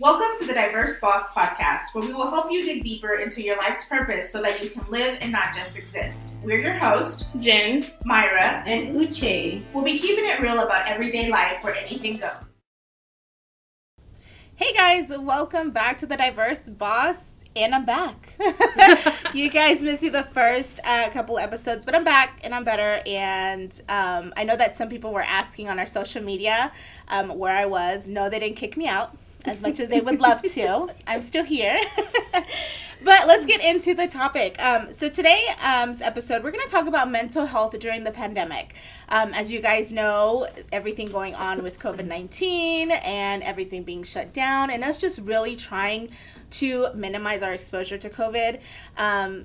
Welcome to the Diverse Boss Podcast, where we will help you dig deeper into your life's purpose so that you can live and not just exist. We're your hosts, Jen, Mayra, and Uche. We'll be keeping it real about everyday life where anything goes. Hey guys, welcome back to the Diverse Boss, and I'm back. You guys missed me the first couple episodes, but I'm back and I'm better. And I know that some people were asking on our social media where I was. No, they didn't kick me out as much as they would love to. I'm still here. But let's get into the topic. So today's episode, we're going to talk about mental health during the pandemic. As you guys know, everything going on with COVID-19 and everything being shut down, and us just really trying to minimize our exposure to COVID,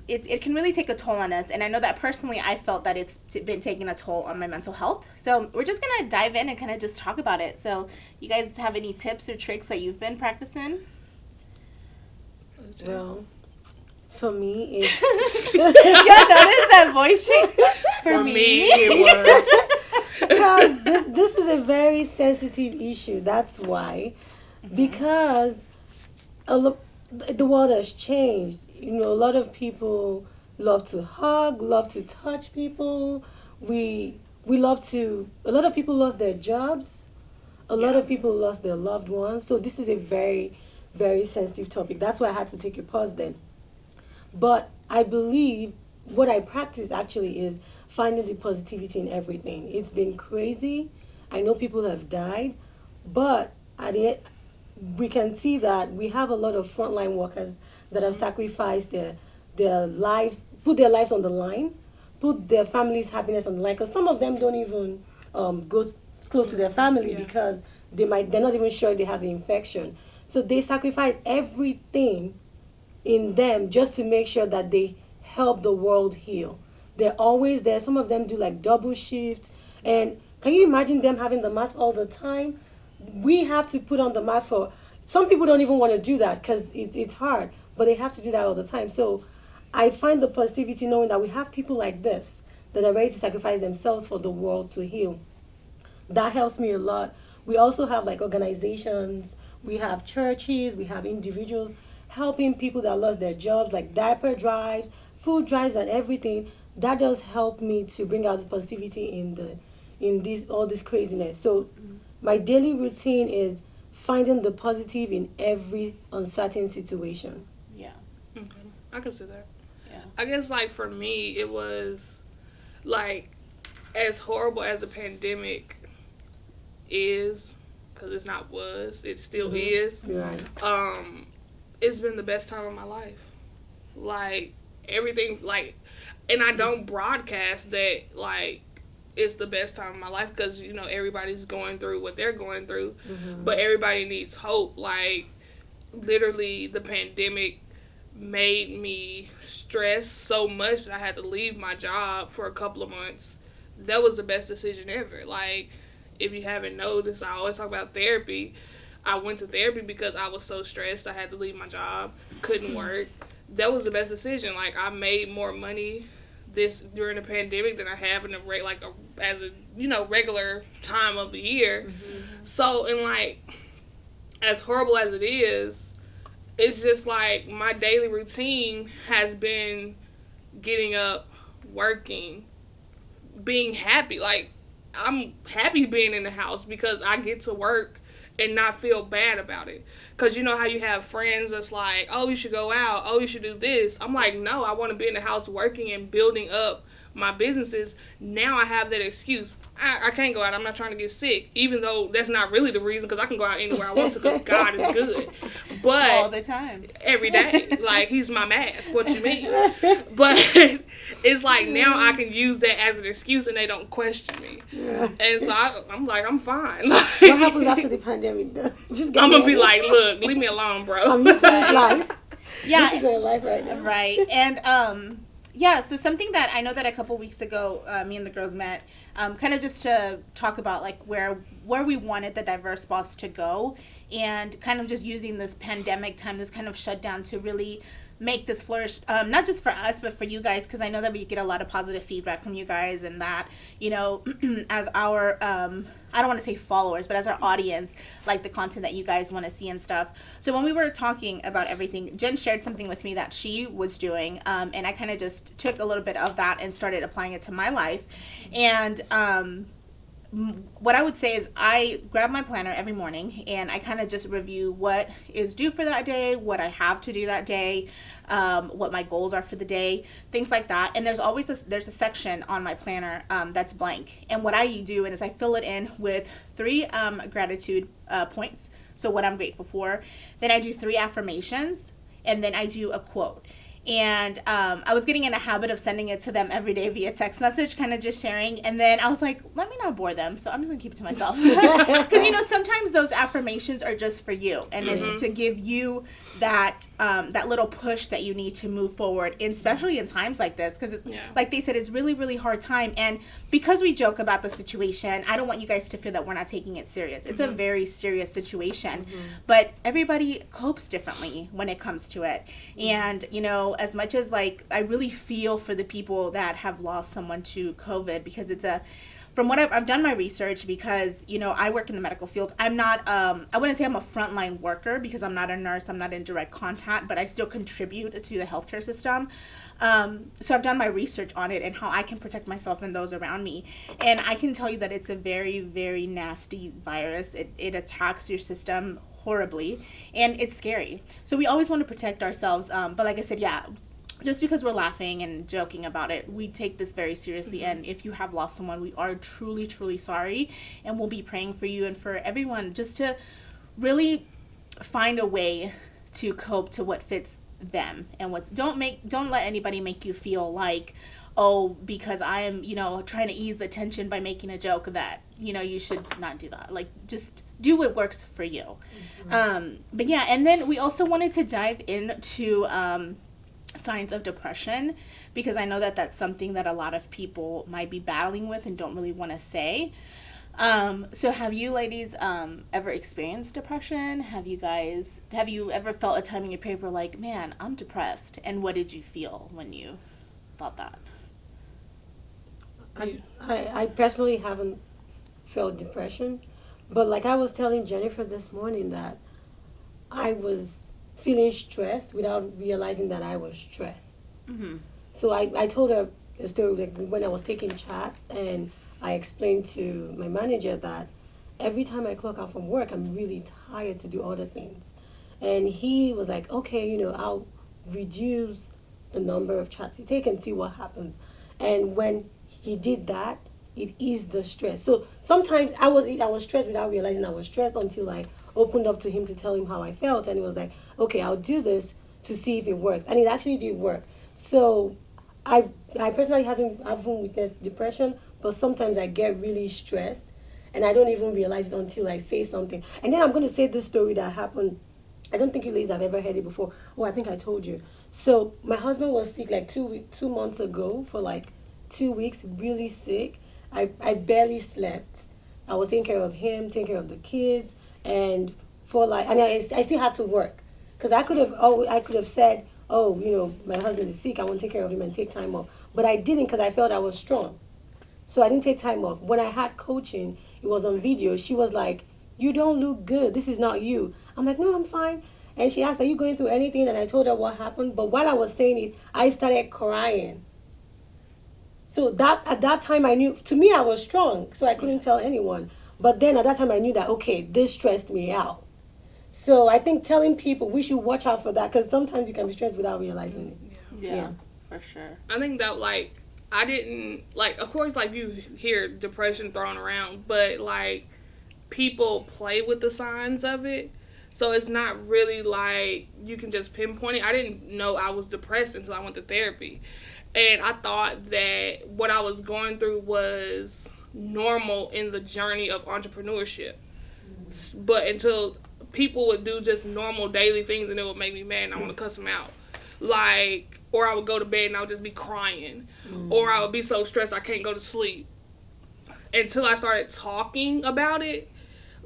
it can really take a toll on us. And I know that personally, I felt that it's been taking a toll on my mental health. So we're just going to dive in and kind of just talk about it. So you guys have any tips or tricks that you've been practicing? Well, for me, it's... Y'all notice that voice change? For me, it was. Because this is a very sensitive issue. That's why. Mm-hmm. Because the world has changed. You know, a lot of people love to hug, love to touch people. A lot of people lost their jobs. A lot of people lost their loved ones. So this is a very, very sensitive topic. That's why I had to take a pause then. But I believe what I practice actually is finding the positivity in everything. It's been crazy. I know people have died, but at the end, we can see that we have a lot of frontline workers that have sacrificed their lives, put their lives on the line, put their family's happiness on the line. Because some of them don't even go close to their family because they're not even sure they have the infection. So they sacrifice everything in them just to make sure that they help the world heal. They're always there. Some of them do like double shift. And can you imagine them having the mask all the time? We have to put on the mask for... Some people don't even want to do that because it's hard, but they have to do that all the time. So I find the positivity knowing that we have people like this that are ready to sacrifice themselves for the world to heal. That helps me a lot. We also have like organizations, we have churches, we have individuals helping people that lost their jobs, like diaper drives, food drives, and everything. That does help me to bring out the positivity in all this craziness. So my daily routine is finding the positive in every uncertain situation. Yeah. Okay. I can see that. Yeah. I guess, like, for me, it was, like, as horrible as the pandemic is, because it's not was, it still is. Right. It's been the best time of my life. Like, everything, like, and I don't broadcast that, like, it's the best time of my life because, you know, everybody's going through what they're going through. Mm-hmm. But everybody needs hope. Like, literally, the pandemic made me stress so much that I had to leave my job for a couple of months. That was the best decision ever. Like, if you haven't noticed, I always talk about therapy. I went to therapy because I was so stressed. I had to leave my job, couldn't work. That was the best decision. Like, I made more money during the pandemic than I have in regular time of the year. Mm-hmm. So, and like, as horrible as it is, it's just like my daily routine has been getting up, working, being happy. Like, I'm happy being in the house because I get to work and not feel bad about it. Because you know how you have friends that's like, oh, you should go out. Oh, you should do this. I'm like, no, I want to be in the house working and building up my businesses. Now I have that excuse. I can't go out. I'm not trying to get sick. Even though that's not really the reason because I can go out anywhere I want to because God is good. But all the time. Every day. Like, he's my mask. What you mean? But it's like now I can use that as an excuse and they don't question me. Yeah. And so I'm like, I'm fine. Like, what happens after the pandemic though? I'm going to be like, look, leave me alone, bro. I'm used to this life. Yeah. This is my life right now. Right. And yeah, so something that I know that a couple weeks ago, me and the girls met, kind of just to talk about like where we wanted the Diverse Boss to go, and kind of just using this pandemic time, this kind of shutdown to really make this flourish, not just for us, but for you guys, because I know that we get a lot of positive feedback from you guys, and that, you know, as our, I don't want to say followers, but as our audience, like the content that you guys want to see and stuff. So when we were talking about everything, Jen shared something with me that she was doing, and I kind of just took a little bit of that and started applying it to my life. And what I would say is I grab my planner every morning and I kind of just review what is due for that day, what I have to do that day, what my goals are for the day, things like that. And there's always there's a section on my planner that's blank. And what I do is I fill it in with 3 gratitude points. So what I'm grateful for. Then I do 3 affirmations, and then I do a quote. And I was getting in a habit of sending it to them every day via text message, kind of just sharing. And then I was like, let me not bore them. So I'm just going to keep it to myself. Because, you know, sometimes those affirmations are just for you. And it's to give you that that little push that you need to move forward, especially in times like this. Because, it's like they said, it's really, really hard time. And because we joke about the situation, I don't want you guys to feel that we're not taking it serious. It's a very serious situation. But everybody copes differently when it comes to it. And, you know, as much as like I really feel for the people that have lost someone to COVID, because it's from what I've done my research, because, you know, I work in the medical field. I'm not, I wouldn't say I'm a frontline worker because I'm not a nurse, I'm not in direct contact, but I still contribute to the healthcare system. So I've done my research on it and how I can protect myself and those around me. And I can tell you that it's a very, very nasty virus. It attacks your system horribly, and it's scary. So we always want to protect ourselves. But like I said, just because we're laughing and joking about it, we take this very seriously. And if you have lost someone, we are truly, truly sorry. And we'll be praying for you and for everyone, just to really find a way to cope to what fits them. And don't let anybody make you feel like, oh, because I am, you know, trying to ease the tension by making a joke, that, you know, you should not do that. Like, just do what works for you. But yeah, and then we also wanted to dive into signs of depression, because I know that that's something that a lot of people might be battling with and don't really want to say. So have you ladies ever experienced depression? Have you ever felt a time in your paper like, man, I'm depressed? And what did you feel when you thought that? I personally haven't felt depression, but like I was telling Jennifer this morning, that I was feeling stressed without realizing that I was stressed. So I told her a story, like when I was taking chats, and I explained to my manager that every time I clock out from work, I'm really tired to do other things. And he was like, okay, you know, I'll reduce the number of chats you take and see what happens. And when he did that, it eased the stress. So sometimes I was stressed without realizing I was stressed, until I opened up to him to tell him how I felt. And he was like, okay, I'll do this to see if it works. And it actually did work. So I personally haven't witnessed depression, but sometimes I get really stressed and I don't even realize it until I say something. And then I'm going to say this story that happened. I don't think you ladies have ever heard it before. Oh, I think I told you. So my husband was sick like 2 months ago, for like 2 weeks, really sick. I barely slept. I was taking care of him, taking care of the kids, and I still had to work, because I could have said, oh, you know, my husband is sick, I want to take care of him and take time off. But I didn't, because I felt I was strong. So I didn't take time off. When I had coaching, it was on video. She was like, you don't look good. This is not you. I'm like, no, I'm fine. And she asked, are you going through anything? And I told her what happened. But while I was saying it, I started crying. So at that time I knew, to me I was strong, so I couldn't tell anyone. But then at that time I knew that, okay, this stressed me out. So I think telling people, we should watch out for that, because sometimes you can be stressed without realizing it. Yeah, for sure. I think that, like, I didn't, like, of course, like, you hear depression thrown around, but, like, people play with the signs of it. So it's not really, like, you can just pinpoint it. I didn't know I was depressed until I went to therapy. And I thought that what I was going through was normal in the journey of entrepreneurship. But until people would do just normal daily things and it would make me mad and I want to cuss them out. Like, or I would go to bed and I would just be crying. Or I would be so stressed I can't go to sleep. Until I started talking about it,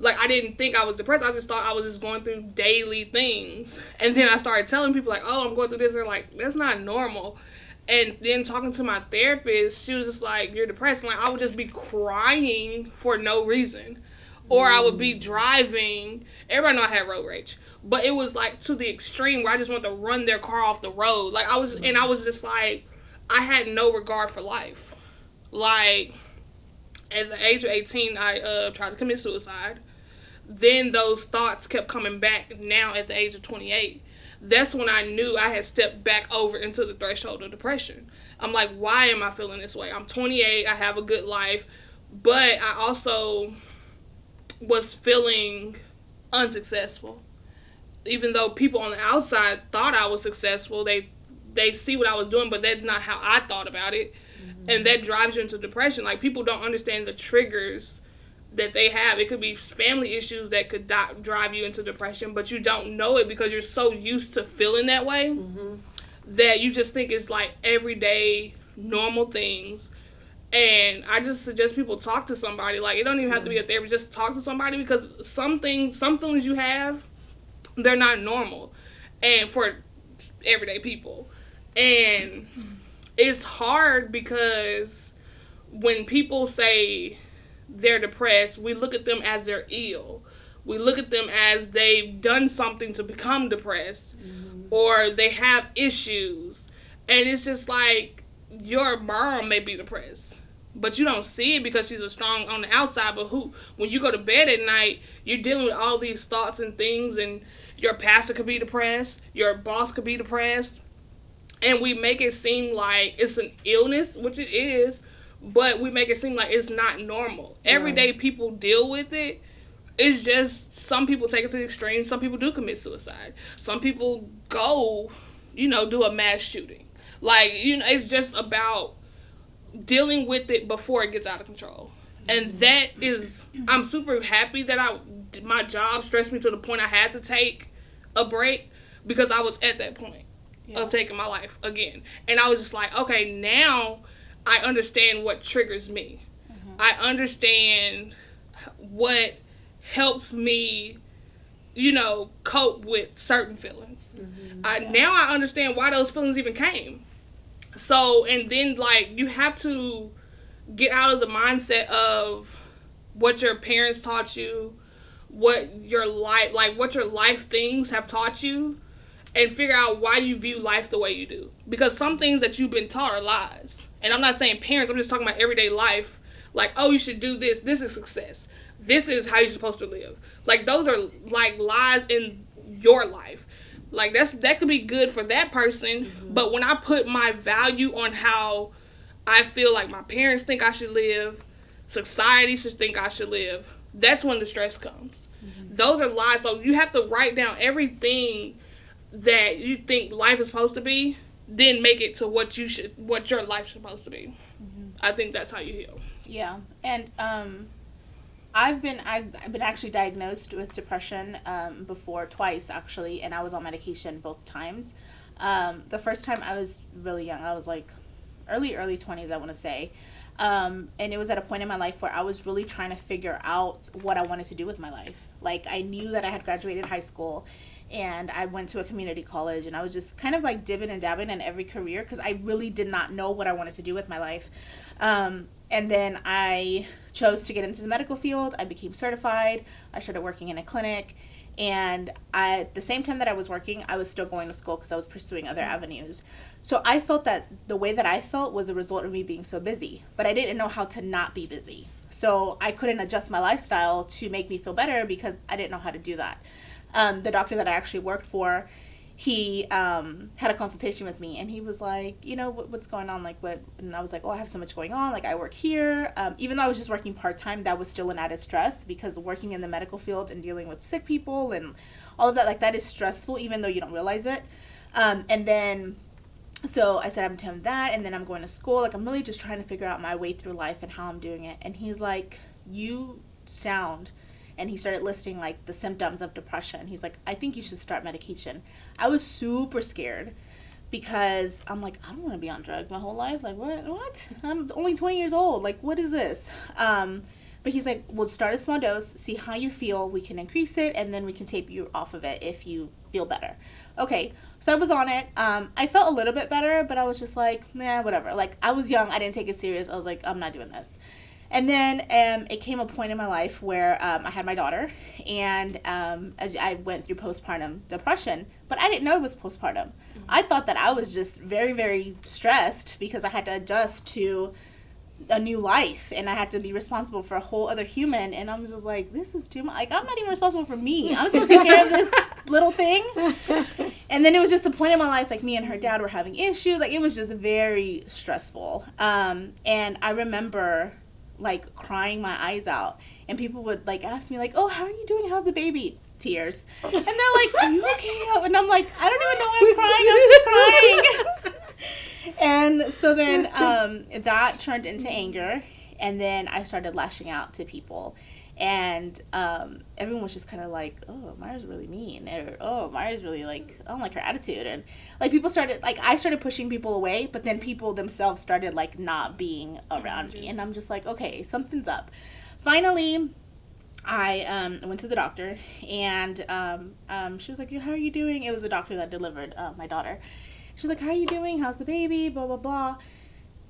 like, I didn't think I was depressed. I just thought I was just going through daily things. And then I started telling people, like, oh, I'm going through this. They're like, that's not normal. And then talking to my therapist, she was just like, you're depressed. And, like, I would just be crying for no reason. Or I would be driving. Everybody know I had road rage. But it was, like, to the extreme where I just wanted to run their car off the road. Like, I was just like, I had no regard for life. Like, at the age of 18, I tried to commit suicide. Then those thoughts kept coming back. Now at the age of 28, that's when I knew I had stepped back over into the threshold of depression. I'm like, why am I feeling this way? I'm 28, I have a good life, but I also was feeling unsuccessful. Even though people on the outside thought I was successful, they see what I was doing, but that's not how I thought about it. Mm-hmm. And that drives you into depression. Like, people don't understand the triggers that they have. It could be family issues that could drive you into depression, but you don't know it because you're so used to feeling that way, mm-hmm. that you just think it's like everyday normal things. And I just suggest people talk to somebody. Like, it don't even have to be a therapist. Just talk to somebody, because some feelings you have, they're not normal, and for everyday people. And it's hard because when people say they're depressed, we look at them as they're ill. We look at them as they've done something to become depressed, mm-hmm. or they have issues. And it's just like, your mom may be depressed, but you don't see it because she's a strong on the outside. But when you go to bed at night, you're dealing with all these thoughts and things, and your pastor could be depressed, your boss could be depressed, and we make it seem like it's an illness, which it is, but we make it seem like it's not normal. Right. Everyday people deal with it. It's just, some people take it to the extreme. Some people do commit suicide. Some people go, do a mass shooting. Like, it's just about dealing with it before it gets out of control. And that is, I'm super happy that my job stressed me to the point I had to take a break, because I was at that point of taking my life again. And I was just like, okay, now I understand what triggers me. Mm-hmm. I understand what helps me, cope with certain feelings. Mm-hmm. Now I understand why those feelings even came. So, and then, like, you have to get out of the mindset of what your parents taught you, what your life things have taught you, and figure out why you view life the way you do. Because some things that you've been taught are lies. And I'm not saying parents, I'm just talking about everyday life. Like, oh, you should do this. This is success. This is how you're supposed to live. Like, those are, like, lies in your life. Like, that could be good for that person, mm-hmm. but when I put my value on how I feel like my parents think I should live, society should think I should live, that's when the stress comes. Mm-hmm. Those are lies. So you have to write down everything that you think life is supposed to be, then make it to what your life's supposed to be. Mm-hmm. I think that's how you heal. Yeah. And I've been actually diagnosed with depression before, twice actually, and I was on medication both times. The first time I was really young. I was like early 20s, I want to say. And it was at a point in my life where I was really trying to figure out what I wanted to do with my life. Like, I knew that I had graduated high school and I went to a community college, and I was just kind of like dibbing and dabbing in every career because I really did not know what I wanted to do with my life. And then I chose to get into the medical field. I became certified. I started working in a clinic. And at the same time that I was working, I was still going to school because I was pursuing other avenues. So I felt that the way that I felt was a result of me being so busy. But I didn't know how to not be busy. So I couldn't adjust my lifestyle to make me feel better because I didn't know how to do that. The doctor that I actually worked for, he had a consultation with me, and he was like, what's going on? Like, what? And I was like, I have so much going on. Like, I work here. Even though I was just working part-time, that was still an added stress because working in the medical field and dealing with sick people and all of that, like, that is stressful, even though you don't realize it. And then, so I said, I'm doing that, and then I'm going to school. Like, I'm really just trying to figure out my way through life and how I'm doing it. And he's like, you sound... And he started listing, like, the symptoms of depression. He's like, I think you should start medication. I was super scared because I'm like, I don't want to be on drugs my whole life. Like, what? I'm only 20 years old. Like, what is this? But he's like, we'll start a small dose, see how you feel. We can increase it, and then we can tape you off of it if you feel better. Okay, so I was on it. I felt a little bit better, but I was just like, nah, whatever. Like, I was young. I didn't take it serious. I was like, I'm not doing this. And then it came a point in my life where I had my daughter, and as I went through postpartum depression, but I didn't know it was postpartum. Mm-hmm. I thought that I was just very, very stressed because I had to adjust to a new life, and I had to be responsible for a whole other human, and I'm just like, this is too much. Like, I'm not even responsible for me. I'm supposed to take care of this little thing. And then it was just a point in my life, like, me and her dad were having issues. Like, it was just very stressful. And I remember, like, crying my eyes out, and people would, like, ask me, like, oh, how are you doing? How's the baby? Tears. And they're like, are you okay? And I'm like, I don't even know I'm crying. I'm just crying. And so then that turned into anger, and then I started lashing out to people, and everyone was just kind of like, oh, Mayra's really mean, or oh, Mayra's really, like, I don't like her attitude, and like people started, like, I started pushing people away, but then people themselves started, like, not being around me, and I'm just like, okay, something's up. Finally, I went to the doctor, and she was like, how are you doing? It was a doctor that delivered my daughter. She's like, how are you doing? How's the baby? Blah, blah, blah.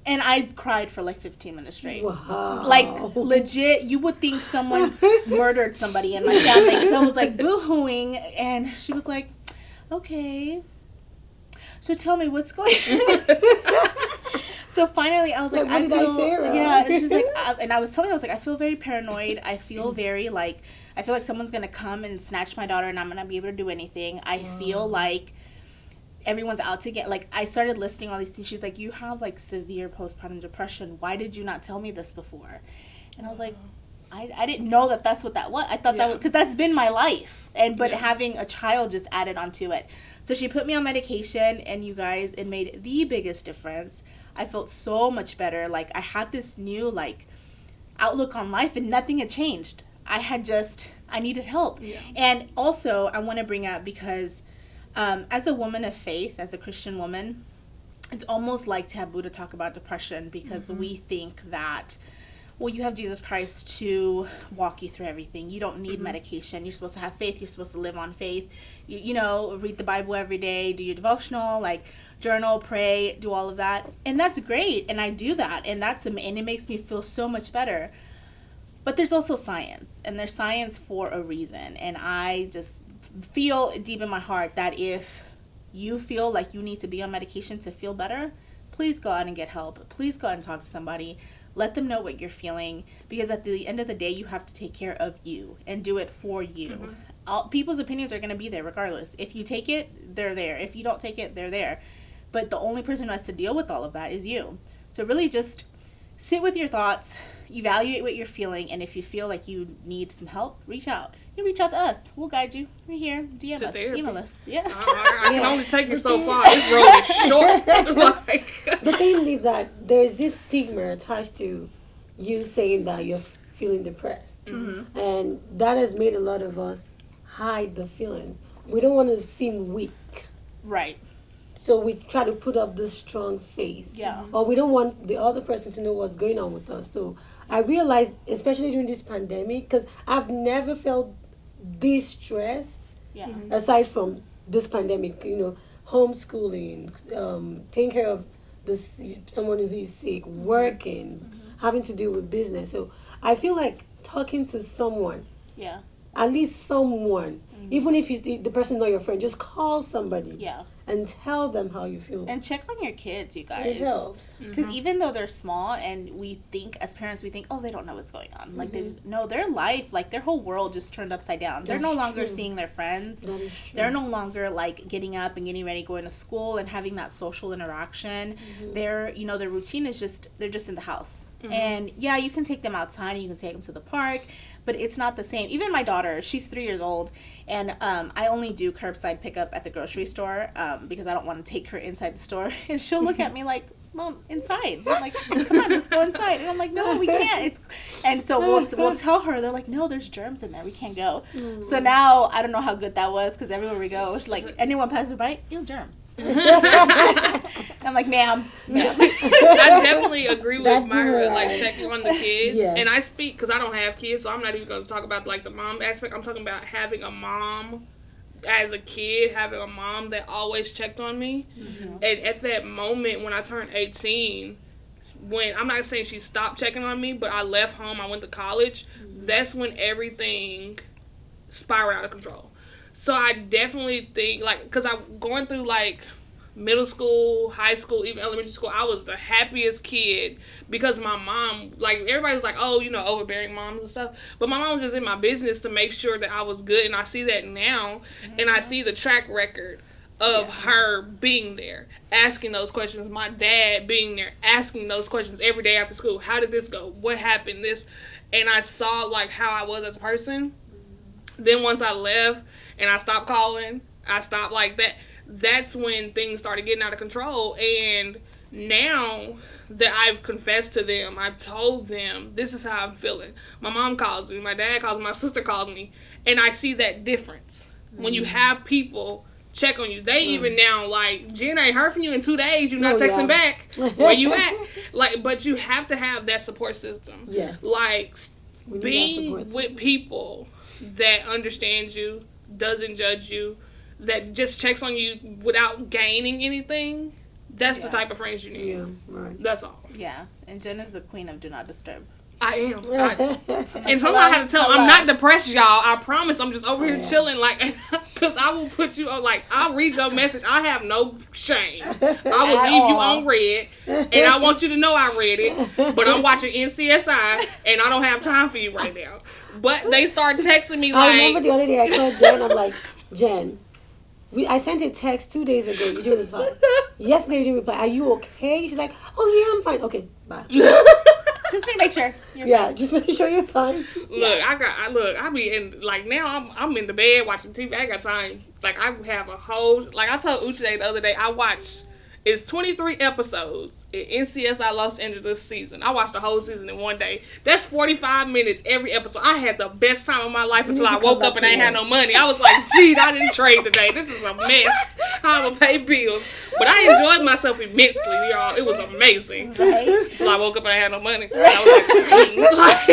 And I cried for like 15 minutes straight. Wow. Like, legit, you would think someone murdered somebody in my family. Because I was like boo-hooing. And she was like, okay. So tell me what's going on. So finally, I was like, what did I say wrong? Yeah. And she's like, and I was telling her, I was like, I feel very paranoid. I feel very like, I feel like someone's going to come and snatch my daughter and I'm going to be able to do anything. I feel like everyone's out to get, like, I started listing all these things. She's like, you have, like, severe postpartum depression. Why did you not tell me this before? And I was like, I didn't know that that's what that was. I thought that was, because that's been my life. But having a child just added onto it. So she put me on medication, and you guys, it made the biggest difference. I felt so much better. Like, I had this new, like, outlook on life, and nothing had changed. I needed help. Yeah. And also, I want to bring up, because as a woman of faith, as a Christian woman, it's almost like taboo to talk about depression, because we think that, well, you have Jesus Christ to walk you through everything. You don't need medication. You're supposed to have faith. You're supposed to live on faith. You know, read the Bible every day, do your devotional, like, journal, pray, do all of that. And that's great, and I do that, and it makes me feel so much better. But there's also science, and there's science for a reason, and I just feel deep in my heart that if you feel like you need to be on medication to feel better, please go out and get help. Please go out and talk to somebody. Let them know what you're feeling, because at the end of the day, you have to take care of you and do it for you. People's opinions are going to be there regardless. If you take it, they're there. If you don't take it, they're there. But the only person who has to deal with all of that is you. So really just sit with your thoughts, evaluate what you're feeling, and if you feel like you need some help, reach out. You reach out to us. We'll guide you. We're here. DM to us. therapy. Email us. Yeah. I can only take it so far. This road is short. Like. The thing is that there's this stigma attached to you saying that you're feeling depressed. And that has made a lot of us hide the feelings. We don't want to seem weak. Right. So we try to put up this strong face. Yeah. Or we don't want the other person to know what's going on with us. So I realized, especially during this pandemic, because I've never felt this stressed, aside from this pandemic, you know, homeschooling, taking care of someone who is sick, working, having to deal with business. So I feel like talking to someone, at least someone, even if the person not your friend, just call somebody. And tell them how you feel. And check on your kids, you guys. It helps. Because even though they're small, and we think, as parents, we think, oh, they don't know what's going on. Like, their life, like, their whole world just turned upside down. They're no longer seeing their friends. That is true. They're no longer, like, getting up and getting ready, going to school and having that social interaction. Their routine is just, they're just in the house. And, yeah, you can take them outside and you can take them to the park, but it's not the same. Even my daughter, she's 3 years old, and I only do curbside pickup at the grocery store because I don't want to take her inside the store. And she'll look at me like, Mom, inside. I'm like, come on, let's go inside. And I'm like, no, we can't. And so we'll tell her. They're like, no, there's germs in there. We can't go. So now I don't know how good that was, because everywhere we go, like, anyone passes by, ew, germs. I'm like, ma'am. I definitely agree with That Mayra, right. like checking on the kids. Yes. And I speak because I don't have kids, so I'm not even going to talk about like the mom aspect. I'm talking about having a mom as a kid, having a mom that always checked on me. Mm-hmm. And at that moment when I turned 18, when I'm not saying she stopped checking on me, but I left home, I went to college. Mm-hmm. That's when everything spiraled out of control. So I definitely think, like, because I'm going through like middle school, high school, even elementary school, I was the happiest kid because my mom, like, everybody's like, oh, you know, overbearing moms and stuff, but my mom was just in my business to make sure that I was good, and I see that now, and I see the track record of her being there, asking those questions, my dad being there, asking those questions every day after school. How did this go? What happened? This, and I saw, like, how I was as a person. Then once I left and I stopped calling, I stopped like that, that's when things started getting out of control. And now that I've confessed to them, I've told them, this is how I'm feeling. My mom calls me, my dad calls me, my sister calls me, and I see that difference. Mm-hmm. When you have people check on you, they even now, like, Jen, I ain't heard from you in 2 days, you're not texting back. Where you at? Like, but you have to have that support system. Yes. Like, being with people that understands you, doesn't judge you, that just checks on you without gaining anything, that's the type of friends you need. Yeah, right. That's all. Yeah, and Jen is the queen of do not disturb. I am. And sometimes I have to tell them, I'm not depressed, y'all. I promise. I'm just over here chilling, like, because I will put you on, like, I'll read your message. I have no shame. I will leave you on read, and I want you to know I read it, but I'm watching NCSI, and I don't have time for you right now. But they start texting me, like... I remember the other day I called Jen, I'm like, Jen, I sent a text 2 days ago, you didn't reply. Yesterday you didn't reply. Are you okay? She's like, oh yeah, I'm fine. Okay, bye. Just to make sure. Just making sure you're fine. Look, I be in, like, now I'm in the bed watching TV. I ain't got time. Like, I have a whole, like, I told Uche the other day, I watch, it's 23 episodes in NCSI Los Angeles season. I watched the whole season in one day. That's 45 minutes every episode. I had the best time of my life until I woke up and I ain't had no money. I was like, gee, I didn't trade today. This is a mess. How I'm going to pay bills. But I enjoyed myself immensely, y'all. It was amazing. Right? Until I woke up and I had no money. And I was like,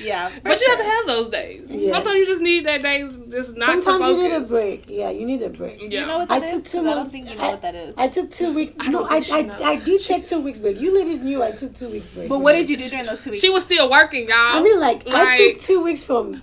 yeah. But you have to have those days. Yes. Sometimes you just need that day just not to focus. Sometimes you need a break. Yeah, you need a break. Yeah. You know what that is? I don't think you know what that is. I took 2 weeks. I did take 2 weeks break. You ladies knew I took 2 weeks break. But what did you do during those 2 weeks? She was still working, y'all. I mean, like I took 2 weeks from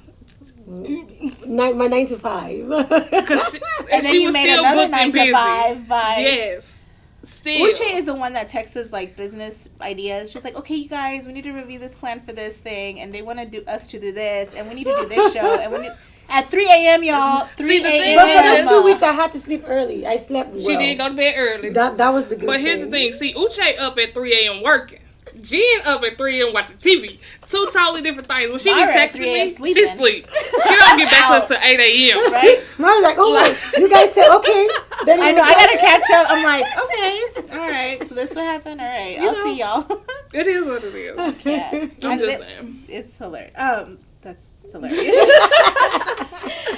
my 9 to 5. And then she was made still another 9 to 5 by... Yes. Still. Uche is the one that texts us, like, business ideas. She's like, okay, you guys, we need to review this plan for this thing, and they want us to do this, and we need to do this show, and we need... At 3 a.m., y'all. 3 a.m. But for those 2 weeks, I had to sleep early. I slept well. She did go to bed early. That was the good But here's the thing. See, Uche up at 3 a.m. working. Jen up at 3 a.m. watching TV. Two totally different things. When she be texting me, she sleep. She don't get back to us till 8 a.m. Right? Mara's like, oh, you guys said, okay. Then I know, I gotta catch up. I'm like, okay, all right. So this what happened? All right, I'll see y'all. It is what it is. Yeah. I'm just saying. It's hilarious. That's hilarious.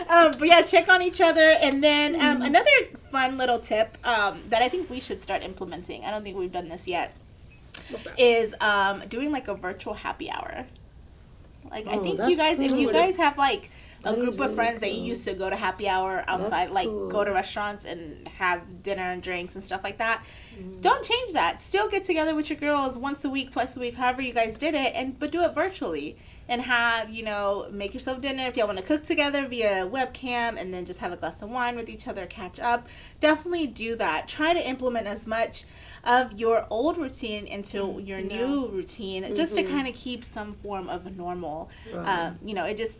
But yeah, check on each other. And then another fun little tip that I think we should start implementing, I don't think we've done this yet, is doing like a virtual happy hour. Like, I think you guys, if you guys have like a group of friends that you used to go to happy hour outside, like go to restaurants and have dinner and drinks and stuff like that, don't change that. Still get together with your girls once a week, twice a week, however you guys did it, but do it virtually. And have, make yourself dinner if y'all want to cook together via webcam, and then just have a glass of wine with each other, catch up. Definitely do that. Try to implement as much of your old routine into your new routine, just to kind of keep some form of normal. Right.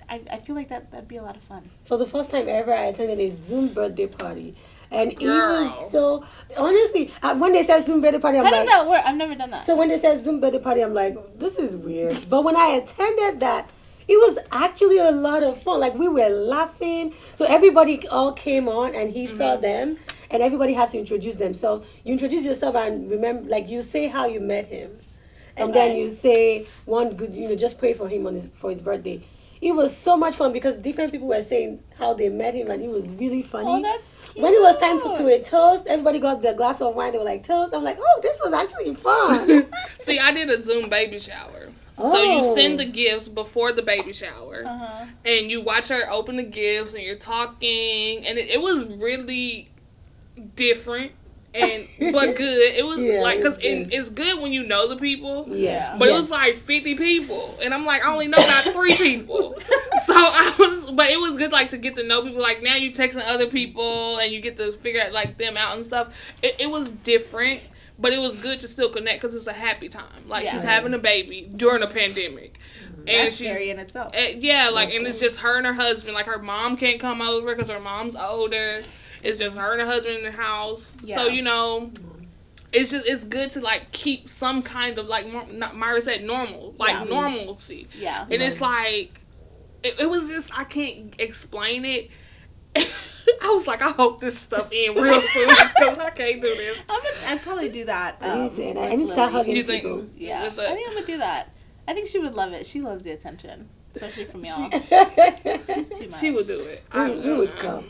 I feel like that'd be a lot of fun. For the first time ever, I attended a Zoom birthday party. And it was so, honestly, when they said Zoom birthday party, I'm like... How does that work? I've never done that. So when they said Zoom birthday party, I'm like, this is weird. But when I attended that, it was actually a lot of fun. Like, we were laughing. So everybody all came on, and he saw them. And everybody had to introduce themselves. You introduce yourself and remember, like, you say how you met him. And then you say one good, just pray for him for his birthday. it was so much fun because different people were saying how they met him and it was really funny. Oh, that's cute. When it was time to a toast, everybody got their glass of wine. They were like, toast. I'm like, oh, this was actually fun. See, I did a Zoom baby shower. So you send the gifts before the baby shower. And you watch her open the gifts and you're talking. And it was really different. But good. It was like, because it's good when you know the people. Yeah. But it was like 50 people. And I'm like, I only know about 3 people. But it was good, like, to get to know people. Like, now you texting other people and you get to figure out, like, them out and stuff. It was different. But it was good to still connect because it's a happy time. Like, she's having a baby during a pandemic. And that's scary in itself. Yeah, like, and it's just her and her husband. Like, her mom can't come over because her mom's older. It's just her and her husband in the house. Yeah. So, you know, it's good to, like, keep some kind of, like, Mayra said, normal. Like, normalcy. Yeah. And it's like, it was just, I can't explain it. I was like, I hope this stuff end real soon because I can't do this. I'd probably do that. I need to start hugging people. Yeah, I think I'm going to do that. I think she would love it. She loves the attention, especially from y'all. She's too much. She would do it. We would come.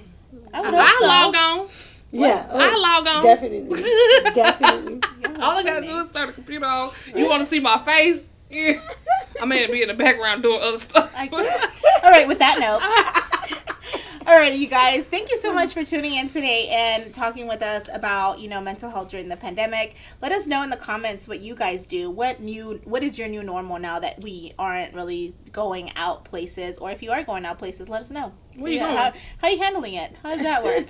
I log on. Yeah. I log on. Definitely. Definitely. All I got to do is start the computer on. Right. You want to see my face? Yeah. I may be in the background doing other stuff. All right, with that note. Alrighty, you guys, thank you so much for tuning in today and talking with us about, you know, mental health during the pandemic. Let us know in the comments what you guys do. What is your new normal now that we aren't really going out places? Or if you are going out places, let us know. Where you going? How are you handling it? How does that work?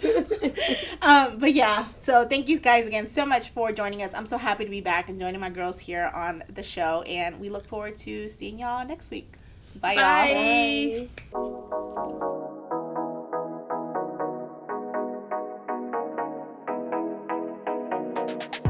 But yeah, so thank you guys again so much for joining us. I'm so happy to be back and joining my girls here on the show. And we look forward to seeing y'all next week. Bye, y'all. Bye.